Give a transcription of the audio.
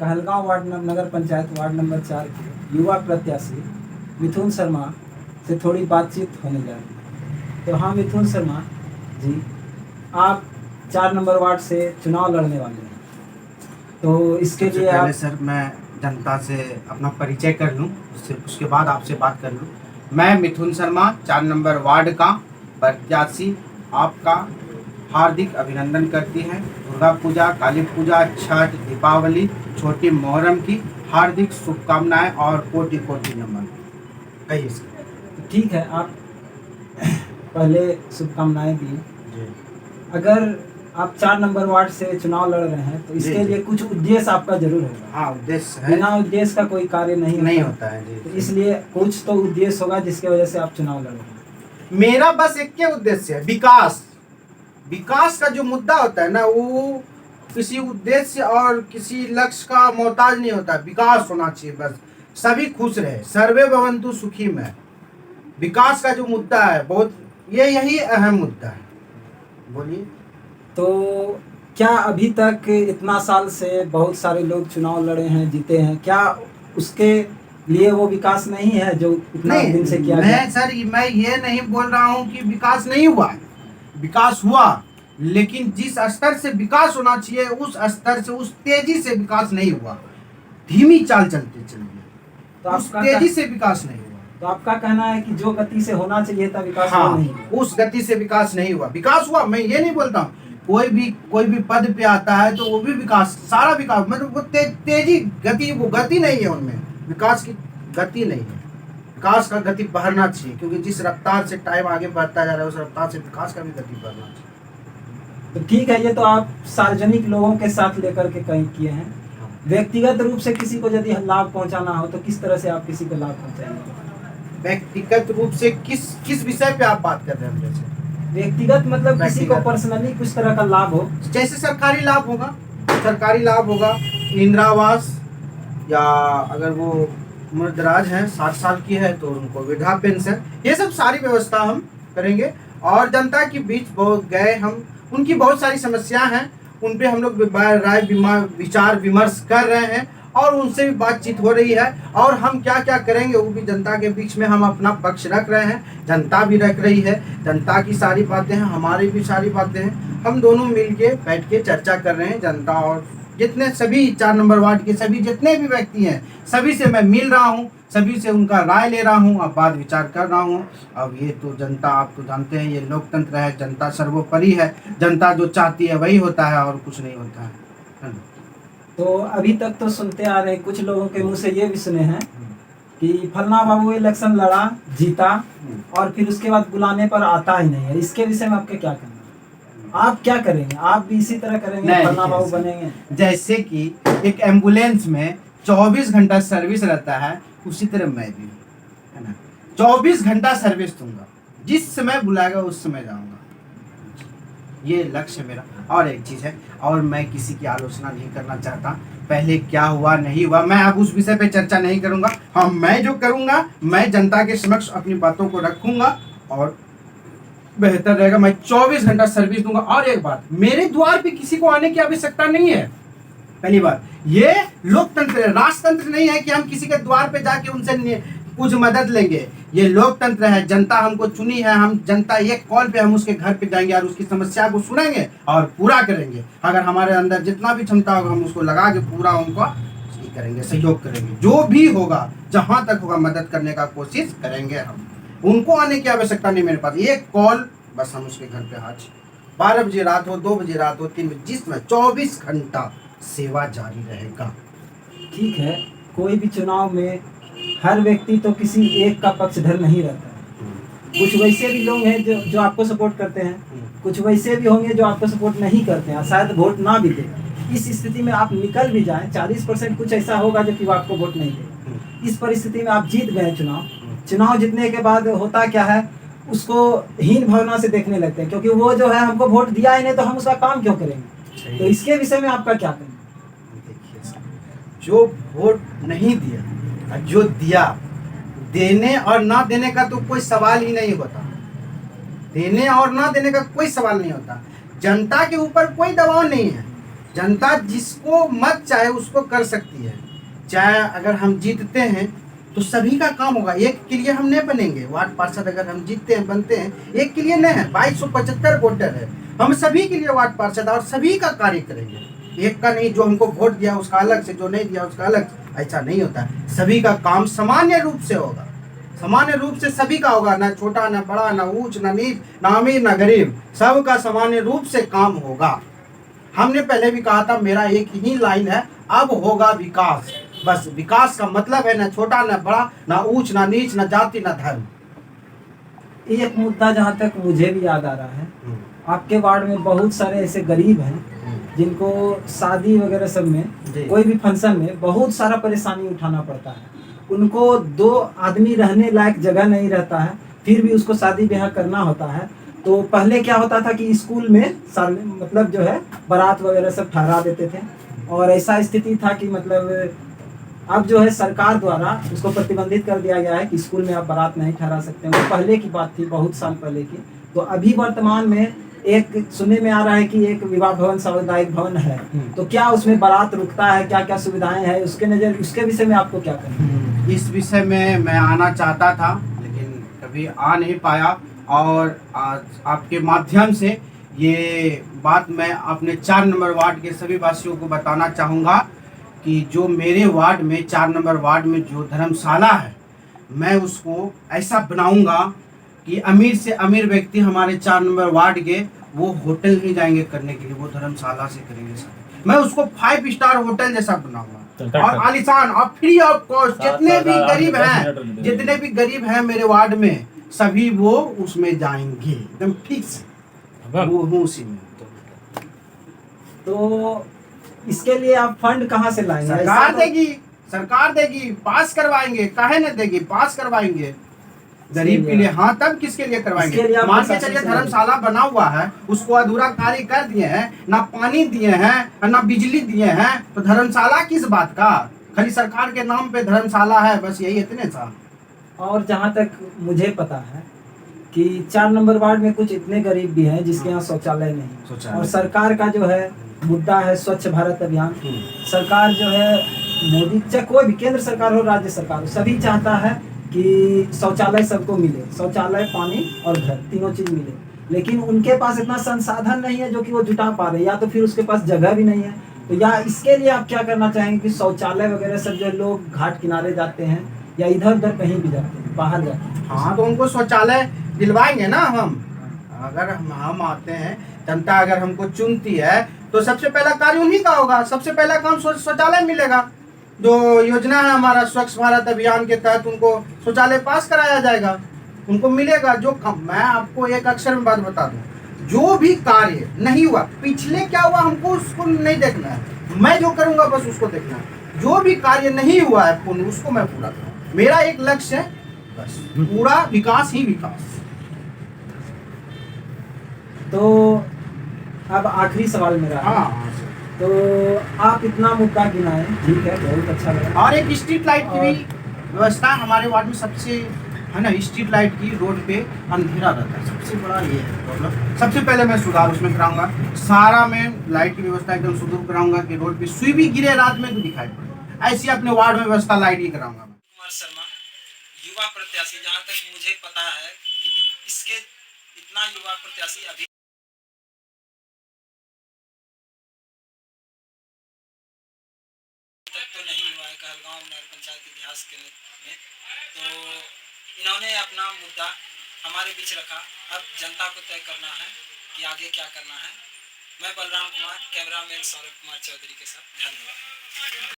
कहलगांव नगर panchayat ward number 4 के युवा प्रत्याशी मिथुन शर्मा से थोड़ी बातचीत होने जा रही है। तो हाँ मिथुन शर्मा जी, आप 4 नंबर वार्ड से चुनाव लड़ने वाले हैं, तो इसके सबसे लिए पहले आप सर मैं जनता से अपना परिचय कर लूँ, उसके बाद आपसे बात कर लूँ। मैं मिथुन शर्मा 4 नंबर वार्ड का प्रत्याशी आपका हार्दिक अभिनंदन करती हैं। दुर्गा पूजा, काली पूजा, छठ, दीपावली, छोटी मुहर्रम की हार्दिक शुभकामनाएं और कोटि कोटि नमन। कहिए सर। ठीक है, आप पहले शुभकामनाएं दी। जी अगर आप 4 नंबर वार्ड से चुनाव लड़ रहे हैं तो जी, इसके जी। लिए कुछ उद्देश्य आपका जरूर होगा। हाँ, उद्देश्य है। बिना उद्देश्य का कोई कार्य नहीं होता है जी, तो जी। इसलिए कुछ तो उद्देश्य होगा जिसके वजह से आप चुनाव लड़ रहे हैं। मेरा बस एक ही उद्देश्य है, विकास। विकास का जो मुद्दा होता है ना, वो किसी उद्देश्य और किसी लक्ष्य का मोहताज नहीं होता। विकास होना चाहिए, बस सभी खुश रहे, सर्वे भवन्तु सुखी में। विकास का जो मुद्दा है बहुत, यही अहम मुद्दा है। बोलिए। तो क्या अभी तक इतना साल से बहुत सारे लोग चुनाव लड़े हैं, जीते हैं, क्या उसके लिए वो विकास नहीं है जो इतना नहीं, दिन से किया गया? मैं ये नहीं बोल रहा हूँ कि विकास नहीं हुआ। विकास हुआ, लेकिन जिस स्तर से विकास होना चाहिए उस स्तर से, उस तेजी से विकास नहीं हुआ। धीमी चाल चलते चलिए, तो उस तेजी से विकास नहीं हुआ। तो आपका कहना है कि जो गति से होना चाहिए था विकास हाँ, वो नहीं हुआ। उस गति से विकास नहीं हुआ। विकास हुआ, मैं ये नहीं बोलता हूँ। कोई भी पद पे आता है तो वो भी विकास, सारा विकास, मतलब वो तेजी गति, वो गति नहीं है उनमें, विकास की गति नहीं है। विकास का गति बढ़ना चाहिए, क्योंकि जिस रफ्तार से टाइम आगे बढ़ता जा रहा है उस रफ्तार से विकास का भी गति बढ़ना चाहिए। तो ठीक है, ये तो आप सार्वजनिक लोगों के साथ लेकर के कहीं किए हैं। व्यक्तिगत रूप से किसी को यदि लाभ पहुंचाना हो तो किस तरह से आप किसी को लाभ पहुंचाएंगे? व्यक्तिगत रूप से किस विषय पे आप बात कर रहे हैं? जैसे व्यक्तिगत मतलब किसी को पर्सनली कुछ तरह का लाभ हो, जैसे सरकारी लाभ होगा, इंदिरा आवास, या अगर वो उम्रदराज हैं 60 साल की है तो उनको वृद्धा पेंशन, ये सब सारी व्यवस्था हम करेंगे। और जनता के बीच बहुत गए हम, उनकी बहुत सारी समस्या हैं, उन पे हम लोग राय विचार विमर्श कर रहे हैं और उनसे भी बातचीत हो रही है। और हम क्या क्या करेंगे वो भी जनता के बीच में हम अपना पक्ष रख रहे हैं, जनता भी रख रही है। जनता की सारी बातें हैं, हमारी भी सारी बातें हैं, हम दोनों मिल के बैठ के चर्चा कर रहे हैं। जनता और जितने सभी 4 नंबर वार्ड के सभी जितने भी व्यक्ति हैं, सभी से मैं मिल रहा हूँ, सभी से उनका राय ले रहा हूँ, अब बात विचार कर रहा हूँ। अब ये तो जनता, आप तो जानते हैं ये लोकतंत्र है, जनता सर्वोपरि है। जनता जो चाहती है वही होता है और कुछ नहीं होता है। तो अभी तक तो सुनते आ रहे, कुछ लोगों के मुंह से ये भी सुने हैं कि फलना बाबू इलेक्शन लड़ा, जीता और फिर उसके बाद बुलाने पर आता ही नहीं है। इसके विषय में आपके क्या कहना है? आप क्या करेंगे? आप भी इसी तरह करेंगे, फलना बाबू बनेंगे? जैसे कि एक एम्बुलेंस में 24 घंटा सर्विस रहता है, उसी तरह मैं भी, है ना, 24 घंटा सर्विस दूंगा, जिस समय बुलाएगा उस समय जाऊंगा। ये लक्ष्य मेरा। और एक चीज़ है, और मैं किसी की आलोचना नहीं करना चाहता, पहले क्या हुआ नहीं हुआ मैं अब उस विषय पे चर्चा नहीं करूंगा। हाँ, मैं जो करूंगा, मैं जनता के समक्ष अपनी बातों को रखूंगा और बेहतर रहेगा। मैं 24 घंटा सर्विस दूंगा। और एक बात, मेरे द्वार पे किसी को आने की आवश्यकता नहीं है। पहली बात, ये लोकतंत्र है, राजतंत्र नहीं है कि हम किसी के द्वार पे जाके उनसे कुछ मदद लेंगे। ये लोकतंत्र है, जनता हमको चुनी है, हम जनता एक कॉल पे हम उसके घर पे जाएंगे और उसकी समस्या को सुनेंगे और पूरा करेंगे। अगर हमारे अंदर जितना भी क्षमता होगा हम उसको लगा के पूरा उनको करेंगे, सहयोग करेंगे, जो भी होगा, जहां तक होगा मदद करने का कोशिश करेंगे हम। उनको आने की आवश्यकता नहीं मेरे पास, एक कॉल बस, हम उसके घर पे हाजिर। 12 बजे रात हो, 2 बजे रात हो, 3 बजे, जिसमें 24 घंटा सेवा जारी रहेगा। ठीक है, कोई भी चुनाव में हर व्यक्ति तो किसी एक का पक्षधर नहीं रहता है। कुछ वैसे भी लोग हैं जो आपको सपोर्ट करते हैं, कुछ वैसे भी होंगे जो आपको सपोर्ट नहीं करते हैं, शायद वोट ना भी दे। इस स्थिति में आप निकल भी जाएं, 40% कुछ ऐसा होगा जो कि वो आपको वोट नहीं देगा। इस परिस्थिति में आप जीत गए चुनाव जीतने के बाद होता क्या है, उसको हीन भावना से देखने लगते हैं, क्योंकि वो जो है हमको वोट दिया ही नहीं तो हम उसका काम क्यों करेंगे। तो इसके विषय में आपका क्या कहना है? देखिए, जो वोट नहीं दिया, जो दिया, देने और ना देने का तो कोई सवाल ही नहीं होता। देने और ना देने का कोई सवाल नहीं होता। जनता के ऊपर कोई दबाव नहीं है। जनता जिसको मत चाहे उसको कर सकती है। चाहे अगर हम जीतते हैं तो सभी का काम होगा, एक के लिए हम नहीं बनेंगे। वार्ड पार्षद अगर हम जीतते हैं बनते हैं एक के लिए नहीं है, 2275 वोटर है, हम सभी के लिए वार्ड पार्षद और सभी का कार्य करेंगे। एक का नहीं, जो हमको वोट दिया उसका अलग से, जो नहीं दिया उसका अलग से, ऐसा नहीं होता है। सभी का काम सामान्य रूप से होगा, सामान्य रूप से सभी का होगा, ना छोटा ना बड़ा, ना ऊंच ना नीच, ना अमीर ना गरीब, सबका सामान्य रूप से काम होगा। हमने पहले भी कहा था मेरा एक ही लाइन है, अब होगा विकास। बस विकास का मतलब है ना छोटा ना बड़ा, ना ऊंच ना नीच, ना जाति ना धर्म। एक मुद्दा जहाँ तक मुझे भी याद आ रहा है, आपके वार्ड में बहुत सारे ऐसे गरीब हैं जिनको शादी वगैरह सब में, कोई भी फंक्शन में बहुत सारा परेशानी उठाना पड़ता है। उनको 2 आदमी रहने लायक जगह नहीं रहता है, फिर भी उसको शादी ब्याह करना होता है। तो पहले क्या होता था कि स्कूल में मतलब जो है बारात वगैरह सब ठहरा देते थे, और ऐसा स्थिति था कि मतलब अब जो है सरकार द्वारा उसको प्रतिबंधित कर दिया गया है कि स्कूल में आप बारात नहीं ठहरा सकते हैं। वो पहले की बात थी, बहुत साल पहले की। तो अभी वर्तमान में एक सुनने में आ रहा है कि एक विवाह भवन सामुदायिक भवन है, तो क्या उसमें बारात रुकता है, क्या क्या सुविधाएं हैं उसके नज़र, उसके विषय में आपको क्या कहना है? इस विषय में मैं आना चाहता था लेकिन कभी आ नहीं पाया, और आज आपके माध्यम से ये बात मैं अपने 4 नंबर वार्ड के सभी वासियों को बताना चाहूँगा कि जो मेरे वार्ड में 4 नंबर वार्ड में जो धर्मशाला है, मैं उसको ऐसा बनाऊंगा कि अमीर से अमीर व्यक्ति हमारे 4 नंबर वार्ड के वो होटल नहीं जाएंगे करने के लिए, वो धर्मशाला से करेंगे सर। मैं उसको 5 स्टार होटल जैसा बनाऊंगा और आलिशान और फ्री ऑफ कॉस्ट। जितने भी गरीब हैं मेरे वार्ड में सभी वो उसमें जाएंगे, एकदम फिक्स वो हूँ उसी में। तो इसके लिए आप फंड कहाँ से लाएंगे? सरकार देगी, सरकार देगी, पास करवाएंगे, काहे न देगी, पास करवाएंगे गरीब के लिए। हाँ, तब किसके लिए करवाएंगे? मान के चलिए धर्मशाला बना हुआ है, उसको अधूरा कार्य कर दिए हैं, ना पानी दिए हैं ना बिजली दिए हैं, तो धर्मशाला किस बात का? खाली सरकार के नाम पे धर्मशाला है, बस यही इतने सा। और जहाँ तक मुझे पता है कि 4 नंबर वार्ड में कुछ इतने गरीब भी हैं जिसके यहाँ शौचालय नहीं, और सरकार का जो है मुद्दा है स्वच्छ भारत अभियान। सरकार जो है मोदी, चाहे कोई भी केंद्र सरकार हो राज्य सरकार हो, सभी चाहता है कि शौचालय सबको मिले, शौचालय पानी और घर तीनों चीज़ मिले। लेकिन उनके पास इतना संसाधन नहीं है जो कि वो जुटा पा रहे, या तो फिर उसके पास जगह भी नहीं है। तो या इसके लिए आप क्या करना चाहेंगे कि शौचालय वगैरह सब जो लोग घाट किनारे जाते हैं या इधर उधर कहीं भी जाते हैं, बाहर जाते हैं, हाँ तो उनको शौचालय दिलवाएंगे ना हम। अगर हम आते हैं, जनता अगर हमको चुनती है तो सबसे पहला कार्य उन्हीं का होगा, सबसे पहला काम शौचालय मिलेगा। जो योजना है हमारा स्वच्छ भारत अभियान के तहत उनको शौचालय पास कराया जाएगा, उनको मिलेगा। जो मैं आपको एक अक्षर में बात बता दूं, जो भी कार्य नहीं हुआ, पिछले क्या हुआ हमको उसको नहीं देखना है, मैं जो करूंगा बस उसको देखना है। जो भी कार्य नहीं हुआ है पूर्ण, उसको मैं पूरा करूँ। मेरा एक लक्ष्य है, बस पूरा विकास ही विकास। तो अब आखिरी सवाल मेरा है। हाँ, तो आप इतना मुद्दा गिनाए, ठीक है, बहुत अच्छा लगा। और एक स्ट्रीट लाइट की भी व्यवस्था हमारे वार्ड में सबसे है ना, स्ट्रीट लाइट की रोड पे अंधेरा रहता है, सबसे बड़ा ये है प्रॉब्लम। सबसे पहले मैं सुधार उसमें कराऊंगा, सारा में लाइट की व्यवस्था एकदम सुदूर कराऊंगा कि रोड पे सुई भी गिरे रात में तो दिखाई पड़े, ऐसी अपने वार्ड में व्यवस्था लाइट की कराऊंगा। कुमार शर्मा, युवा प्रत्याशी, जहाँ तक मुझे पता है कि इसके इतना युवा प्रत्याशी अभी तक तो नहीं हुआ है कहलगांव नगर पंचायत इतिहास के में। तो इन्होंने अपना मुद्दा हमारे बीच रखा, अब जनता को तय करना है कि आगे क्या करना है। मैं बलराम कुमार, कैमरामैन सौरभ कुमार चौधरी के साथ, धन्यवाद।